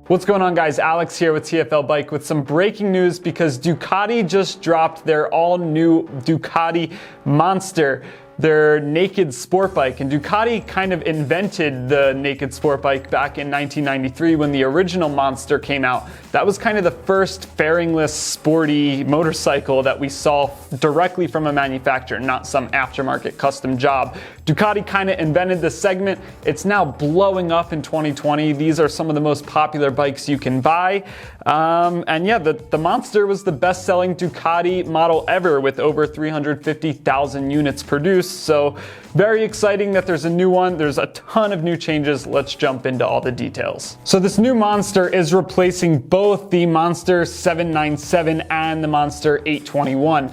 What's going on, guys? Alex here with TFL Bike with some breaking news because Ducati just dropped their all-new Ducati Monster, their naked sport bike. And Ducati kind of invented the naked sport bike back in 1993 when the original Monster came out. That was kind of the first fairingless, sporty motorcycle that we saw directly from a manufacturer, not some aftermarket custom job. Ducati kind of invented this segment. It's now blowing up in 2020. These are some of the most popular bikes you can buy. And yeah, the Monster was the best-selling Ducati model ever with over 350,000 units produced. So very exciting that there's a new one. There's a ton of new changes. Let's jump into all the details. So this new Monster is replacing both the Monster 797 and the Monster 821.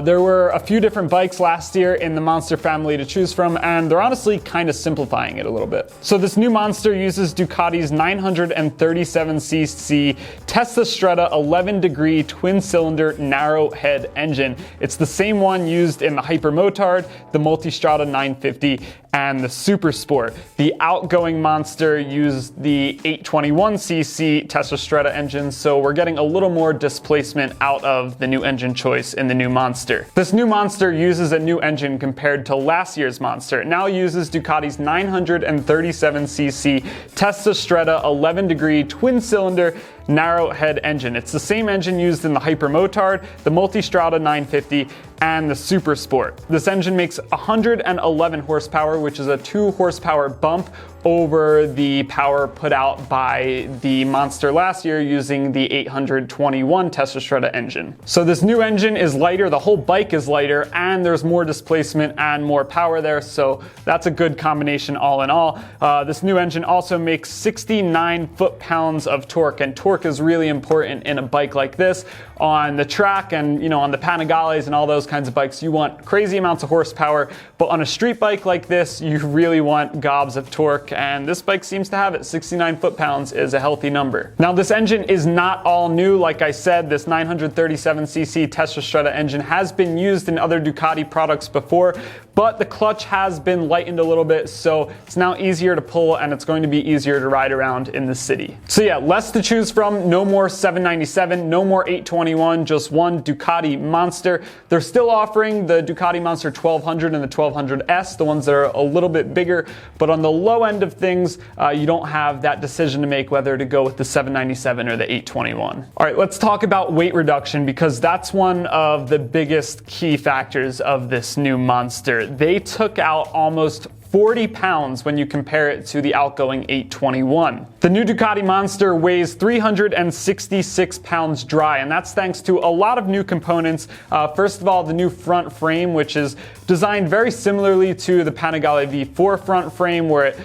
There were a few different bikes last year in the Monster family to choose from, and they're honestly kind of simplifying it a little bit. So this new Monster uses Ducati's 937cc Testa Stretta 11-degree twin-cylinder narrow head engine. It's the same one used in the Hypermotard, the Multistrada 950, and the Super Sport. The outgoing Monster used the 821cc Testa Stretta engine, so we're getting a little more displacement out of the new engine choice in the new Monster. This new Monster uses a new engine compared to last year's Monster. It now uses Ducati's 937cc Testa Stretta 11-degree twin-cylinder narrow head engine. It's the same engine used in the Hypermotard, the Multistrada 950, and the Super Sport. This engine makes 111 horsepower, which is a 2 horsepower bump over the power put out by the Monster last year using the 821 Testa Stretta engine. So this new engine is lighter, the whole bike is lighter, and there's more displacement and more power there, so that's a good combination all in all. This new engine also makes 69 foot-pounds of torque, and torque is really important in a bike like this. On the track and on the Panigales and all those kinds of bikes, you want crazy amounts of horsepower, but on a street bike like this, you really want gobs of torque, and this bike seems to have it. 69 foot-pounds is a healthy number. Now, this engine is not all new. Like I said, this 937cc Testa Stretta engine has been used in other Ducati products before, but the clutch has been lightened a little bit, so it's now easier to pull and it's going to be easier to ride around in the city. So yeah, less to choose from. No more 797, no more 821, just one Ducati Monster. They're still offering the Ducati Monster 1200 and the 1200S, the ones that are a little bit bigger, but on the low end of things, you don't have that decision to make whether to go with the 797 or the 821. All right, let's talk about weight reduction because that's one of the biggest key factors of this new Monster. They took out almost 40 pounds when you compare it to the outgoing 821. The new Ducati Monster weighs 366 pounds dry, and that's thanks to a lot of new components. First of all, the new front frame, which is designed very similarly to the Panigale V4 front frame, where it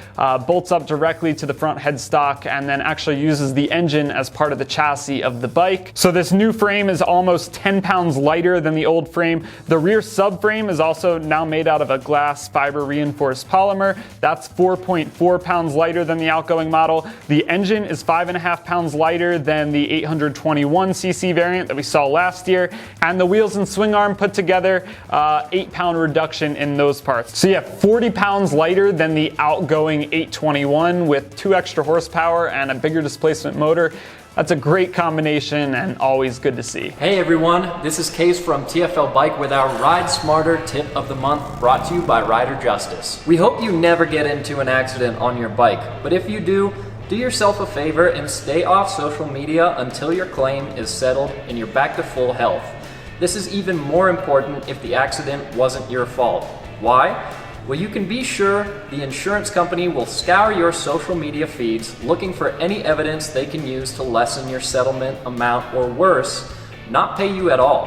bolts up directly to the front headstock and then actually uses the engine as part of the chassis of the bike. So this new frame is almost 10 pounds lighter than the old frame. The rear subframe is also now made out of a glass fiber reinforced polymer. That's 4.4 pounds lighter than the outgoing model. The engine is 5.5 pounds lighter than the 821cc variant that we saw last year. And the wheels and swing arm put together, 8-pound reduction in those parts. So yeah, 40 pounds lighter than the outgoing 821 with 2 extra horsepower and a bigger displacement motor. That's a great combination and always good to see. Hey everyone, this is Case from TFL Bike with our Ride Smarter Tip of the Month brought to you by Rider Justice. We hope you never get into an accident on your bike, but if you do yourself a favor and stay off social media until your claim is settled and you're back to full health. This is even more important if the accident wasn't your fault. Why? Well, you can be sure the insurance company will scour your social media feeds looking for any evidence they can use to lessen your settlement amount or worse, not pay you at all.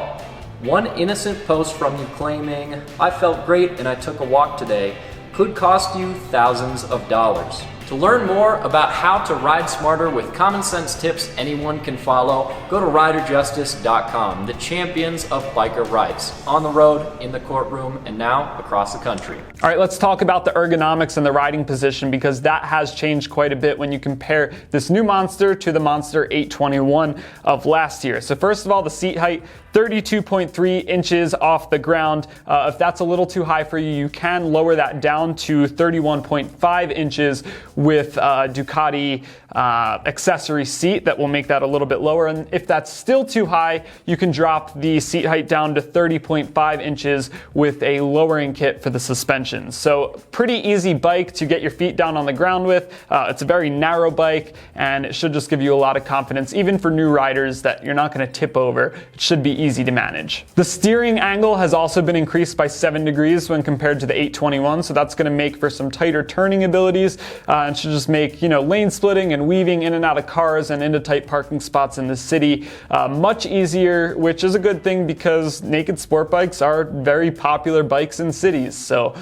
One innocent post from you claiming, "I felt great and I took a walk today," could cost you thousands of dollars. To learn more about how to ride smarter with common sense tips anyone can follow, go to riderjustice.com, the champions of biker rights, on the road, in the courtroom, and now across the country. All right, let's talk about the ergonomics and the riding position because that has changed quite a bit when you compare this new Monster to the Monster 821 of last year. So first of all, the seat height, 32.3 inches off the ground. If that's a little too high for you, you can lower that down to 31.5 inches with Ducati accessory seat that will make that a little bit lower. And if that's still too high, you can drop the seat height down to 30.5 inches with a lowering kit for the suspension. So pretty easy bike to get your feet down on the ground with. It's a very narrow bike, and it should just give you a lot of confidence, even for new riders, that you're not going to tip over. It should be easy to manage. The steering angle has also been increased by 7 degrees when compared to the 821, so that's going to make for some tighter turning abilities, and should just make, lane splitting and weaving in and out of cars and into tight parking spots in the city much easier, which is a good thing because naked sport bikes are very popular bikes in cities, so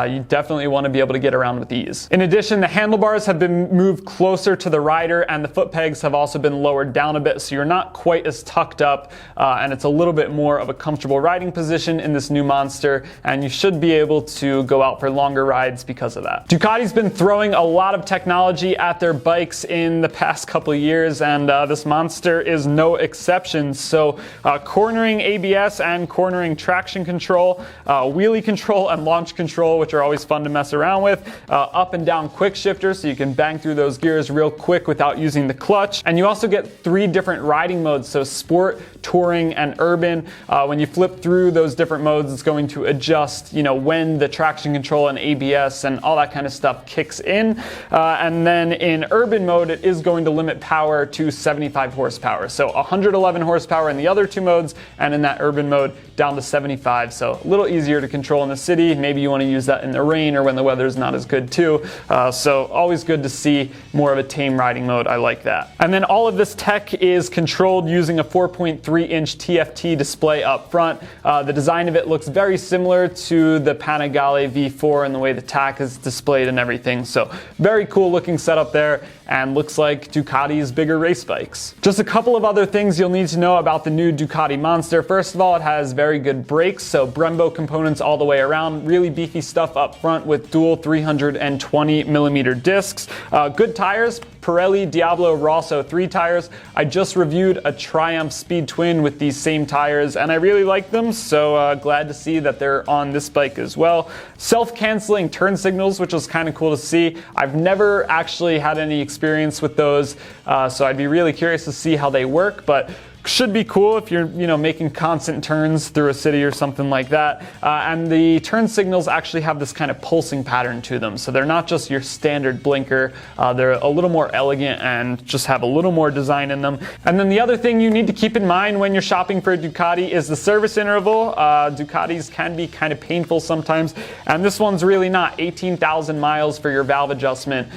you definitely want to be able to get around with ease. In addition, the handlebars have been moved closer to the rider, and the foot pegs have also been lowered down a bit, so you're not quite as tucked up, and it's a little bit more of a comfortable riding position in this new Monster, and you should be able to go out for longer rides because of that. Ducati's been throwing a lot of technology at their bikes in the past couple of years, and this Monster is no exception. So cornering ABS and cornering traction control, wheelie control and launch control, which are always fun to mess around with, up and down quick shifters so you can bang through those gears real quick without using the clutch. And you also get 3 different riding modes, so sport, touring, and urban. When you flip through those different modes, it's going to adjust, when the traction control and ABS and all that kind of stuff kicks in. And then in urban mode, it is going to limit power to 75 horsepower. So 111 horsepower in the other 2 modes, and in that urban mode, down to 75. So a little easier to control in the city. Maybe you want to use that in the rain or when the weather's not as good too. So always good to see more of a tame riding mode. I like that. And then all of this tech is controlled using a 4.3-inch TFT display up front. The design of it looks very similar to the Panigale V4 and the way the tack is displayed and everything. So very cool looking setup there, and looks like Ducati's bigger race bikes. Just a couple of other things you'll need to know about the new Ducati Monster. First of all, it has very good brakes, so Brembo components all the way around. Really beefy stuff up front with dual 320mm discs. Good tires. Pirelli Diablo Rosso 3 tires. I just reviewed a Triumph Speed Twin with these same tires, and I really like them, so glad to see that they're on this bike as well. Self-canceling turn signals, which is kind of cool to see. I've never actually had any experience with those, so I'd be really curious to see how they work, but should be cool if you're making constant turns through a city or something like that. And the turn signals actually have this kind of pulsing pattern to them, so they're not just your standard blinker. They're a little more elegant and just have a little more design in them. And then the other thing you need to keep in mind when you're shopping for a Ducati is the service interval. Ducatis can be kind of painful sometimes, and this one's really not. 18,000 miles for your valve adjustment,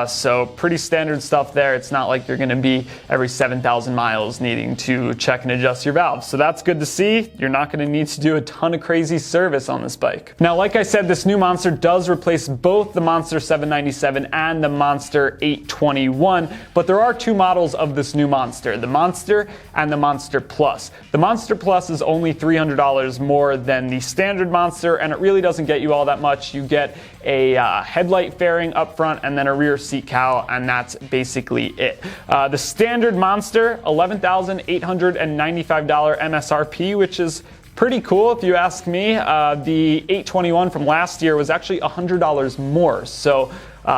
so pretty standard stuff there. It's not like you're going to be every 7,000 miles needing to check and adjust your valves. So that's good to see. You're not going to need to do a ton of crazy service on this bike. Now, like I said, this new Monster does replace both the Monster 797 and the Monster 821, but there are 2 models of this new Monster, the Monster and the Monster Plus. The Monster Plus is only $300 more than the standard Monster, and it really doesn't get you all that much. You get a headlight fairing up front and then a rear seat cowl, and that's basically it. The standard Monster, $11,895 MSRP, which is pretty cool if you ask me. The 821 from last year was actually $100 more, so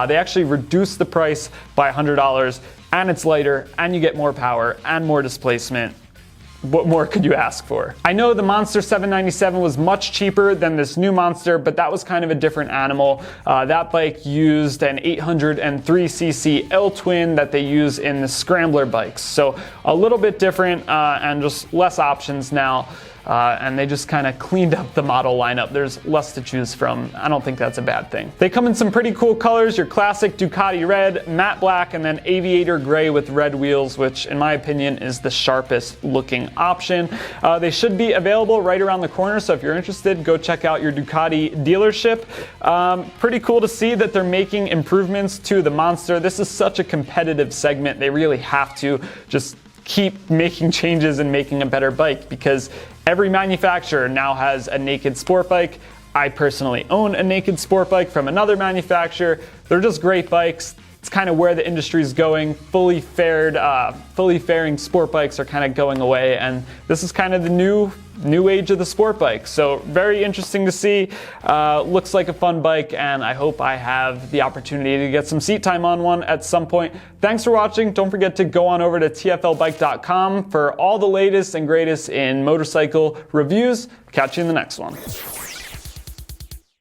they actually reduced the price by $100, and it's lighter, and you get more power and more displacement. What more could you ask for? I know the Monster 797 was much cheaper than this new Monster, but that was kind of a different animal. That bike used an 803cc L-twin that they use in the Scrambler bikes. So a little bit different and just less options now. And they just kind of cleaned up the model lineup. There's less to choose from. I don't think that's a bad thing. They come in some pretty cool colors. Your classic Ducati red, matte black, and then aviator gray with red wheels, which in my opinion is the sharpest looking option. They should be available right around the corner, so if you're interested, go check out your Ducati dealership. Pretty cool to see that they're making improvements to the Monster. This is such a competitive segment. They really have to just keep making changes and making a better bike, because every manufacturer now has a naked sport bike. I personally own a naked sport bike from another manufacturer. They're just great bikes. It's kind of where the industry is going. Fully fairing sport bikes are kind of going away, and this is kind of the new age of the sport bike. So very interesting to see. Looks like a fun bike, and I hope I have the opportunity to get some seat time on one at some point. Thanks for watching. Don't forget to go on over to tflbike.com for all the latest and greatest in motorcycle reviews. Catch you in the next one.